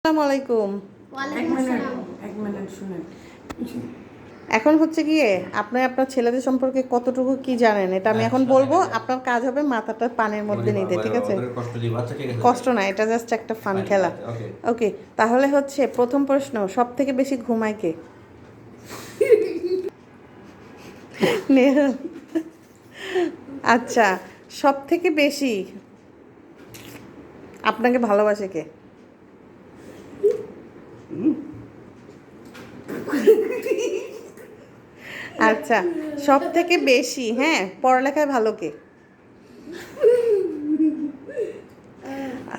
আসসালামু আলাইকুম। এক মিনিট শুনেন। এখন হচ্ছে গিয়ে আপনি আপনার ছেলেদের সম্পর্কে কতটুকু কি জানেন এটা আমি এখন বলবো। আপনার কাজ হবে মাথাটা পানির মধ্যে নিতে, ঠিক আছে? কষ্ট না, এটা জাস্ট একটা ফান খেলা। ওকে, তাহলে হচ্ছে প্রথম প্রশ্ন, সব থেকে বেশি ঘুমায় কে? নেহা। আচ্ছা, সব থেকে বেশি আপনাকে ভালোবাসে কে? আচ্ছা, সব থেকে বেশি হ্যাঁ পড়ালেখায় ভালো কে?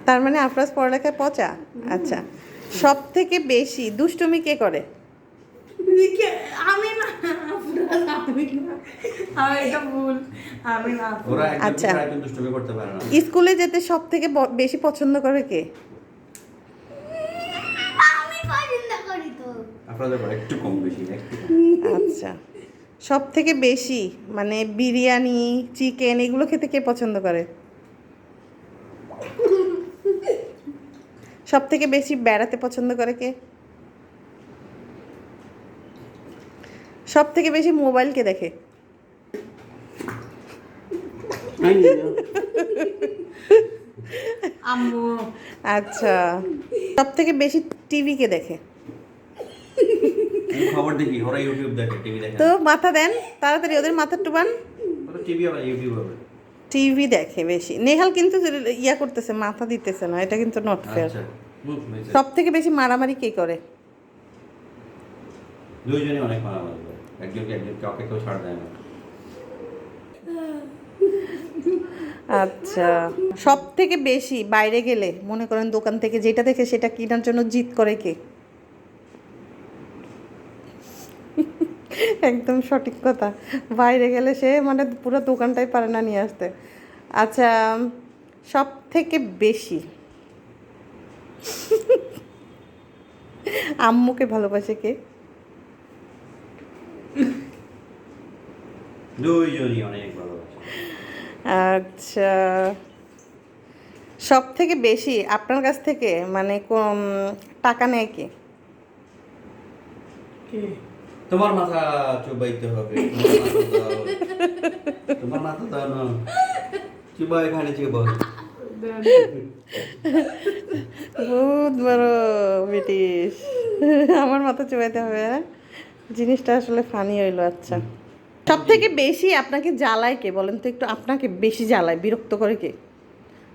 তার মানে আফরাজ পড়ালেখায় পচা। আচ্ছা, সব থেকে বেশি দুষ্টুমি কে করে? আমি না, এটা ভুল। আমি না। আচ্ছা, স্কুলে যেতে সব থেকে বেশি পছন্দ করে কে? আমি পছন্দ করি তো। একটু কম বেশি আচ্ছা, সব থেকে বেশি মানে বিরিয়ানি, চিকেন এগুলো খেতে কে পছন্দ করে? সব থেকে বেশি বেড়াতে পছন্দ করে কে? সব থেকে বেশি মোবাইল কে দেখে? আম্মু। আচ্ছা, সব থেকে বেশি টিভি কে দেখে? খবর দেখি, ওরা ইউটিউব দেখে, টিভি দেখে তো মাথা দেন তাড়াতাড়ি, ওদের মাথা টুবান। ওরা টিভি আবার ইউটিউব হবে। টিভি দেখে বেশি। নেহাল কিন্তু ইয়া করতেছে, মাথা দিতেছে না, এটা কিন্তু নট ফেয়ার। আচ্ছা, সব থেকে বেশি মারামারি কে করে? দুইজনই অনেক মারামারি করে, একজনকে কাউকে কেউ ছাড় দেয় না। আচ্ছা, সব থেকে বেশি বাইরে গেলে মনে করেন দোকান থেকে যেটা দেখে সেটা কেনার জন্য জিদ করে কে? একদম সঠিক কথা, বাইরে গেলে সে মানে পুরো দোকানটাই পারে না নিয়ে আসতে। আচ্ছা, সব থেকে বেশি আম্মুকে ভালোবাসে কে? দুইজনই অনেক ভালোবাসে। আচ্ছা, সব থেকে বেশি আপনার কাছ থেকে মানে টাকা নেয় কে? তোমার মাথা চুবাইতে হবে, তোমার মাথা দাও না, চুবা এখানে চুবা। বহুত বড় ব্রিটিশ। আমার মাথা চুবাইতে হবে, হ্যাঁ? জিনিসটা আসলে ফানি হইলো। আচ্ছা, সব থেকে বেশি আপনাকে জ্বালায় কে বলেন তো একটু? আপনাকে বেশি জ্বালায়, বিরক্ত করে কে?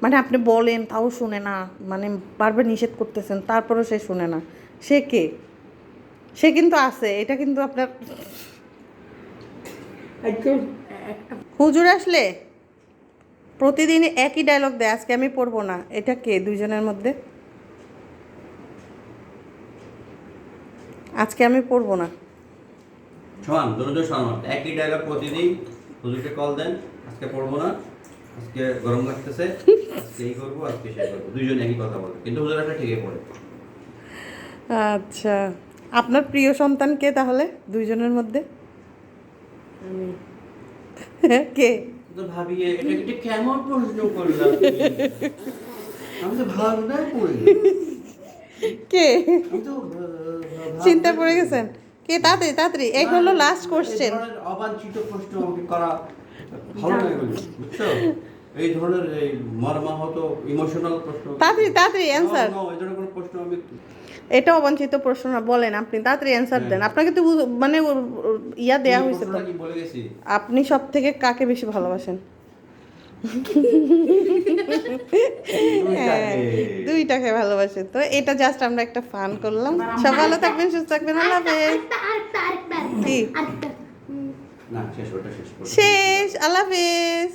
মানে আপনি বলেন তাও শুনে না, মানে বারবার নিষেধ করতেছেন তারপরেও সে শুনে না, সে কে? সে কিন্তু আছে, এটা কিন্তু আপনার হুজুর আসলে প্রতিদিন একই ডায়লগ দেয়, আজকে আমি পড়বো না, এটা কে দুইজনের মধ্যে? আজকে আমি পড়বো না। সমান, দুজন সমান, একই ডায়লগ প্রতিদিন। হুজুরকে কল দেন, আজকে পড়বো না, আজকে গরম লাগতেছে, আজকে এই করবো, আজকে সেই করবো, দুইজন একই কথা বলে, কিন্তু হুজুর একটা ঠিকই পড়ে। আচ্ছা, আপনার প্রিয় সন্তান কে তাহলে দুইজনের মধ্যে? কে? তো ভাবি এটা কেমন প্রশ্ন করলাম তুমি? আমি তো ভাবনায় পড়ি, কে? আমি তো চিন্তা পড়ে গেছেন? কে? তাড়াতাড়ি তাড়াতাড়ি, এই হলো লাস্ট কোশ্চেন। অবাঞ্ছিত প্রশ্ন আমাকে করা ভালো লাগে, বুঝছো? এই ধরনের এই মর্মাহত ইমোশনাল প্রশ্ন, তাড়াতাড়ি তাড়াতাড়ি অ্যান্সার। এই ধরনের কোনো প্রশ্ন আমি এটা অবাঞ্ছিত প্রশ্ন না, বলেন আপনি তাড়াতাড়ি অ্যান্সার দেন। আপনাকে তো মানে ইয়া দেয়া হয়েছে তো। কি বলে গেছি? আপনি সব থেকে কাকে বেশি ভালোবাসেন? হ্যাঁ, দুইটাকে ভালোবাসেন। তো এটা জাস্ট আমরা একটা ফান করলাম। সব ভালো থাকবেন, সুস্থ থাকবেন, আল্লাহ হাফেজ। কি না, শেষ, ওটা শেষ করো। শেষ, আল্লাহ হাফেজ।